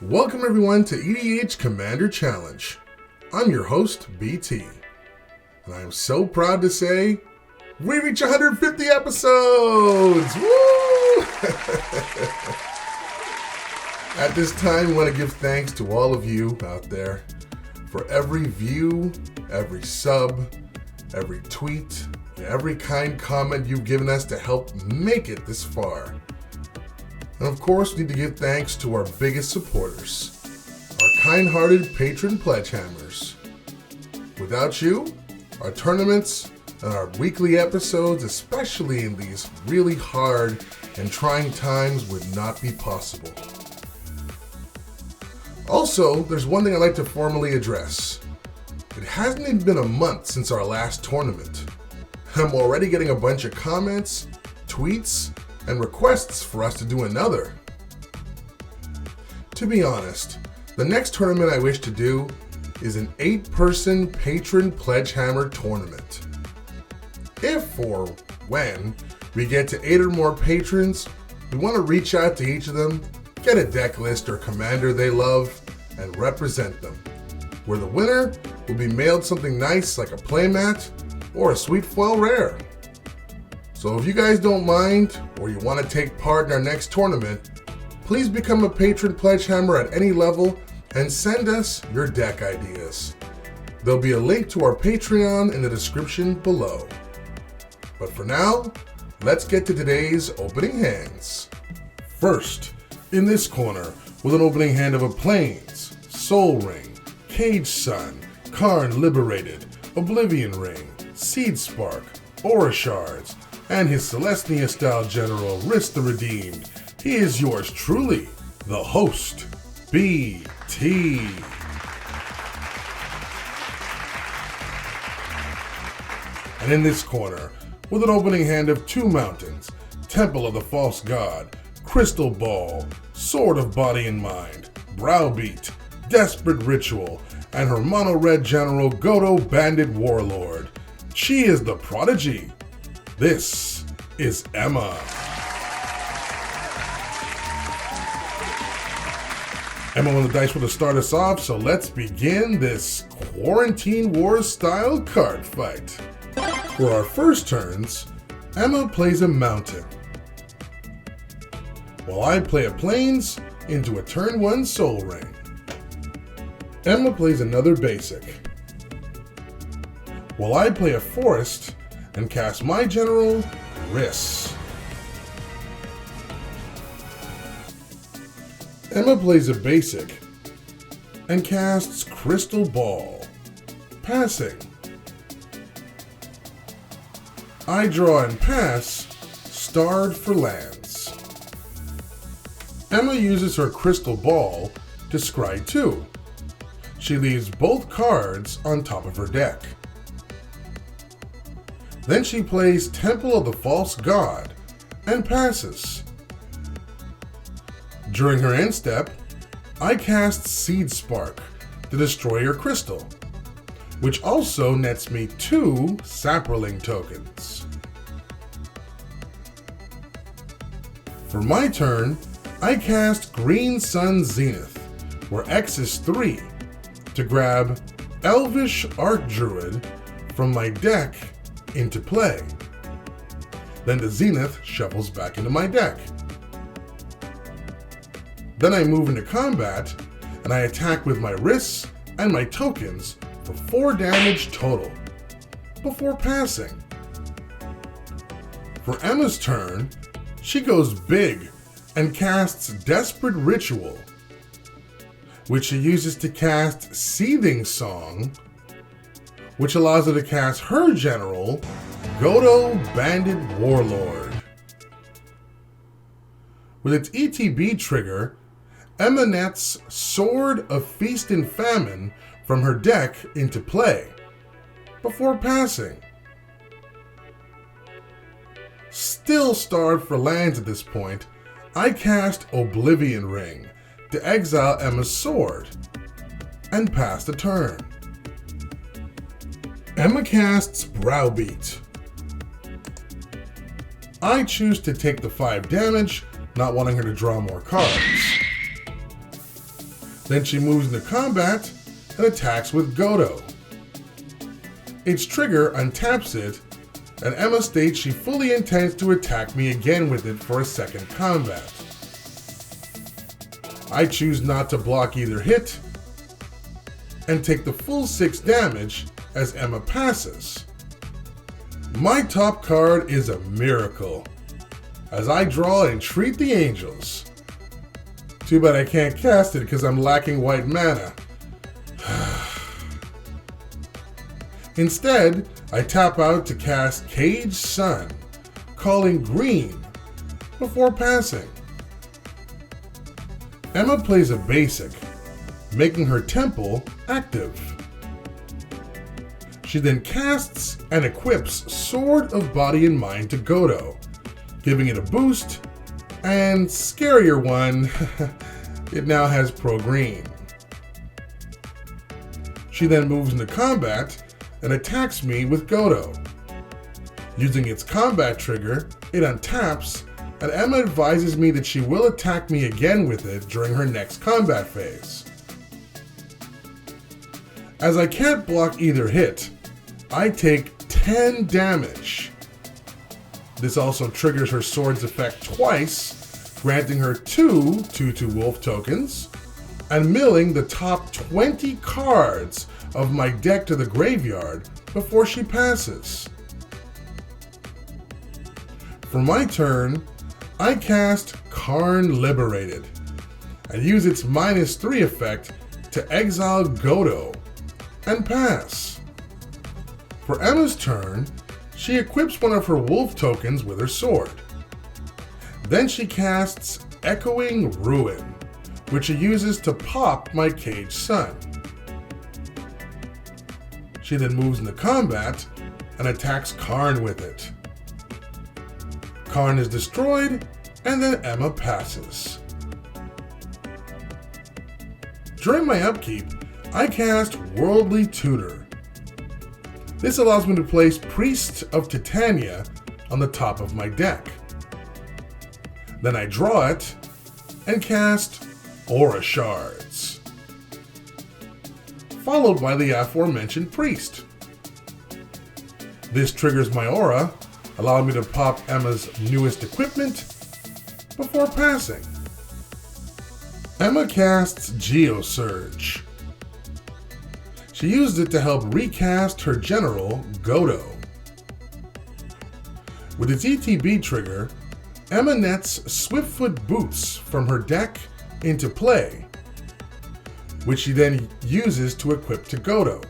Welcome everyone to EDH Commander Challenge. I'm your host, BT. And I'm so proud to say, we reach 150 episodes! Woo! At this time, we want to give thanks to all of you out there for every view, every sub, every tweet, and every kind comment you've given us to help make it this far. And of course, we need to give thanks to our biggest supporters, our kind-hearted patron pledgehammers. Without you, our tournaments and our weekly episodes, especially in these really hard and trying times, would not be possible. Also, there's one thing I'd like to formally address. It hasn't even been a month since our last tournament. I'm already getting a bunch of comments, tweets, and requests for us to do another. To be honest, the next tournament I wish to do is an 8-person patron pledgehammer tournament. If or when we get to 8 or more patrons, we want to reach out to each of them, get a deck list or commander they love, and represent them, where the winner will be mailed something nice like a playmat or a sweet foil rare. So if you guys don't mind, or you want to take part in our next tournament, please become a patron pledgehammer at any level and send us your deck ideas. There'll be a link to our Patreon in the description below. But for now, let's get to today's opening hands. First, in this corner, with an opening hand of a Plains, Soul Ring, Cage Sun, Karn Liberated, Oblivion Ring, Seed Spark, Aura Shards, and his Celestia-style general, Rhys the Redeemed. He is yours truly, the host, BT. And in this corner, with an opening hand of 2 mountains, Temple of the False God, Crystal Ball, Sword of Body and Mind, Browbeat, Desperate Ritual, and her mono-red general, Godo, Bandit, Warlord. She is the prodigy. This is Emma. Emma on the dice will start us off, so let's begin this Quarantine Wars style card fight. For our first turns, Emma plays a mountain, while I play a Plains into a turn 1 Soul Ring. Emma plays another basic, while I play a forest and cast my general, Rhys. Emma plays a basic and casts Crystal Ball, passing. I draw and pass, starred for lands. Emma uses her Crystal Ball to scry 2. She leaves both cards on top of her deck. Then she plays Temple of the False God and passes. During her end step, I cast Seed Spark to destroy her crystal, which also nets me 2 Saproling tokens. For my turn, I cast Green Sun Zenith, where X is 3, to grab Elvish Archdruid from my deck into play. Then the Zenith shuffles back into my deck. Then I move into combat, and I attack with my Rhys and my tokens for 4 damage total, before passing. For Emma's turn, she goes big and casts Desperate Ritual, which she uses to cast Seething Song, which allows her to cast her general, Godo, Bandit, Warlord. With its ETB trigger, Emma nets Sword of Feast and Famine from her deck into play, before passing. Still starved for lands at this point, I cast Oblivion Ring to exile Emma's sword, and pass the turn. Emma casts Browbeat. I choose to take the 5 damage, not wanting her to draw more cards. Then she moves into combat and attacks with Godo. Its trigger untaps it, and Emma states she fully intends to attack me again with it for a second combat. I choose not to block either hit, and take the full 6 damage as Emma passes. My top card is a miracle, as I draw Entreat the Angels. Too bad I can't cast it because I'm lacking white mana. Instead, I tap out to cast Cage Sun, calling green, before passing. Emma plays a basic, making her temple active. She then casts and equips Sword of Body and Mind to Godo, giving it a boost, and scarier one, it now has pro green. She then moves into combat and attacks me with Godo. Using its combat trigger, it untaps, and Emma advises me that she will attack me again with it during her next combat phase. As I can't block either hit, I take 10 damage. This also triggers her sword's effect twice, granting her 2 2/2 wolf tokens, and milling the top 20 cards of my deck to the graveyard before she passes. For my turn, I cast Karn Liberated, and use its -3 effect to exile Godo, and pass. For Emma's turn, she equips one of her wolf tokens with her sword. Then she casts Echoing Ruin, which she uses to pop my Cage Sun. She then moves into combat and attacks Karn with it. Karn is destroyed, and then Emma passes. During my upkeep, I cast Worldly Tutor. This allows me to place Priest of Titania on the top of my deck. Then I draw it and cast Aura Shards, followed by the aforementioned Priest. This triggers my aura, allowing me to pop Emma's newest equipment before passing. Emma casts Geosurge. She used it to help recast her general, Godo. With its ETB trigger, Emma nets Swiftfoot Boots from her deck into play, which she then uses to equip to Godo.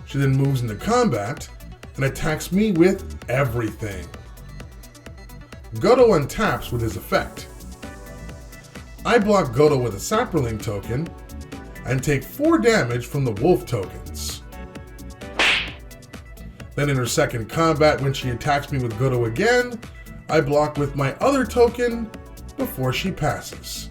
She then moves into combat and attacks me with everything. Godo untaps with his effect. I block Godo with a Saproling token and take 4 damage from the wolf tokens. Then in her second combat, when she attacks me with Godo again, I block with my other token before she passes.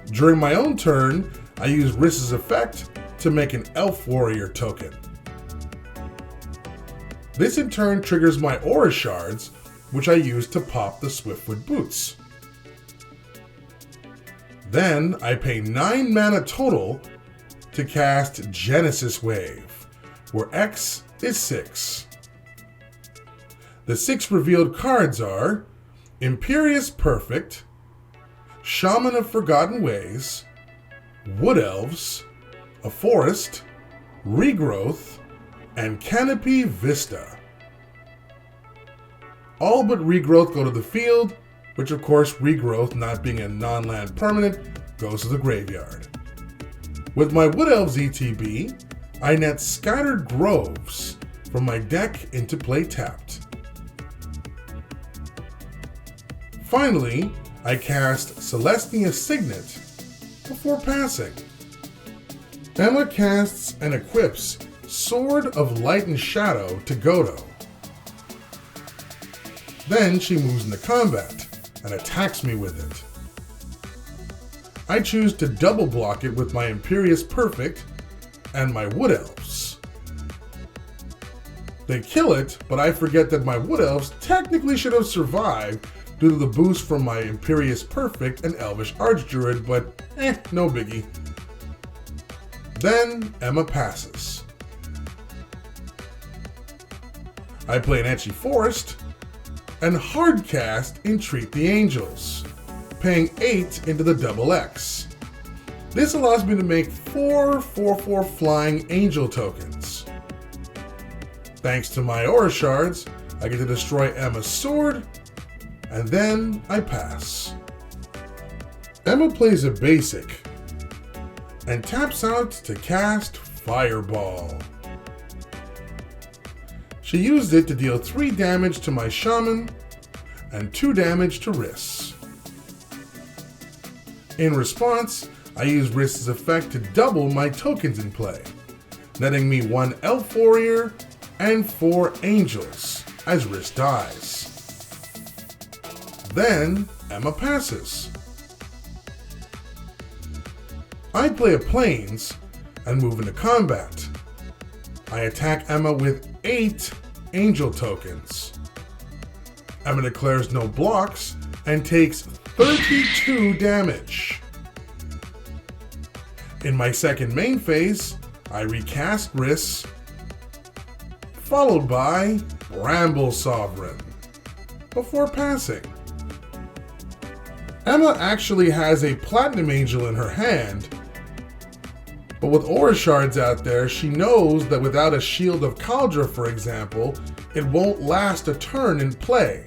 During my own turn, I use Rhys's effect to make an Elf Warrior token. This in turn triggers my Aura Shards, which I use to pop the Swiftfoot Boots. Then I pay 9 mana total to cast Genesis Wave, where X is 6. The 6 revealed cards are Imperious Perfect, Shaman of Forgotten Ways, Wood Elves, a Forest, Regrowth, and Canopy Vista. All but Regrowth go to the field, which of course Regrowth, not being a non-land permanent, goes to the graveyard. With my Wood Elves ETB, I net Scattered Groves from my deck into play tapped. Finally, I cast Celestia Signet before passing. Emma casts and equips Sword of Light and Shadow to Godo. Then she moves into combat and attacks me with it. I choose to double block it with my Imperious Perfect and my Wood Elves. They kill it, but I forget that my Wood Elves technically should have survived due to the boost from my Imperious Perfect and Elvish Archdruid, but no biggie. Then Emma passes. I play an Etchy Forest and hardcast Entreat the Angels, paying 8 into the double X. This allows me to make 4/4/4 flying angel tokens. Thanks to my aura shards, I get to destroy Emma's sword, and then I pass. Emma plays a basic and taps out to cast Fireball. She used it to deal 3 damage to my shaman and 2 damage to Rhys. In response, I use Rhys' effect to double my tokens in play, netting me 1 Elf Warrior and 4 Angels as Rhys dies. Then Emma passes. I play a Plains and move into combat. I attack Emma with 8 Angel tokens. Emma declares no blocks and takes 32 damage. In my second main phase, I recast Rhys, followed by Bramble Sovereign, before passing. Emma actually has a Platinum Angel in her hand, but with Aura Shards out there, she knows that without a Shield of Kaldra, for example, it won't last a turn in play.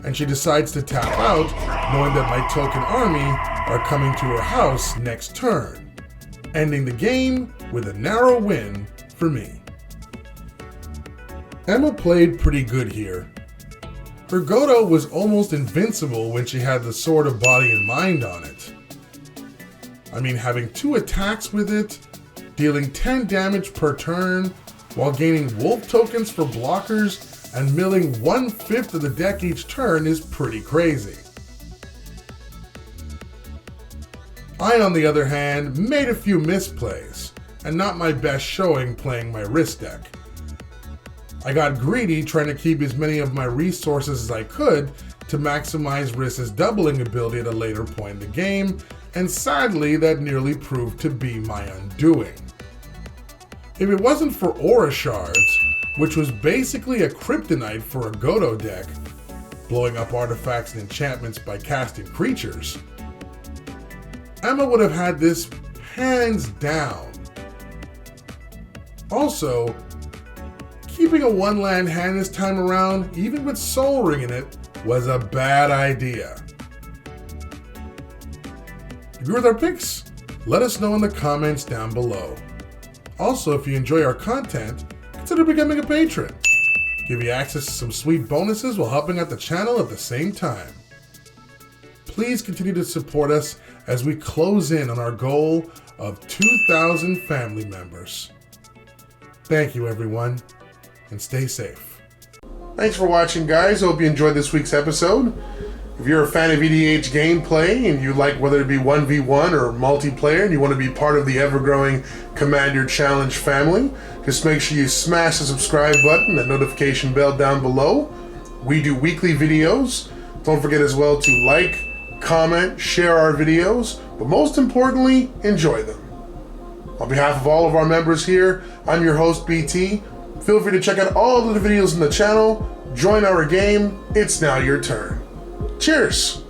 And she decides to tap out, knowing that my token army are coming to her house next turn, ending the game with a narrow win for me. Emma played pretty good here. Her Godo was almost invincible when she had the Sword of Body and Mind on it. I mean, having 2 attacks with it, dealing 10 damage per turn, while gaining wolf tokens for blockers and milling 1/5 of the deck each turn is pretty crazy. I, on the other hand, made a few misplays, and not my best showing playing my Rhys deck. I got greedy trying to keep as many of my resources as I could to maximize Rhys' doubling ability at a later point in the game, and sadly that nearly proved to be my undoing. If it wasn't for Aura Shards, which was basically a kryptonite for a Godo deck, blowing up artifacts and enchantments by casting creatures, Emma would have had this hands down. Also, keeping a 1-land hand this time around, even with Soul Ring in it, was a bad idea. Agree with our picks? Let us know in the comments down below. Also, if you enjoy our content, consider becoming a patron. Give you access to some sweet bonuses while helping out the channel at the same time. Please continue to support us as we close in on our goal of 2,000 family members. Thank you, everyone, and stay safe. Thanks for watching, guys. Hope you enjoyed this week's episode. If you're a fan of EDH gameplay and you like whether it be 1v1 or multiplayer and you want to be part of the ever-growing Command Your Challenge family, just make sure you smash the subscribe button and notification bell down below. We do weekly videos. Don't forget as well to like, comment, share our videos, but most importantly, enjoy them. On behalf of all of our members here, I'm your host, BT. Feel free to check out all of the videos in the channel, join our game. It's now your turn. Cheers!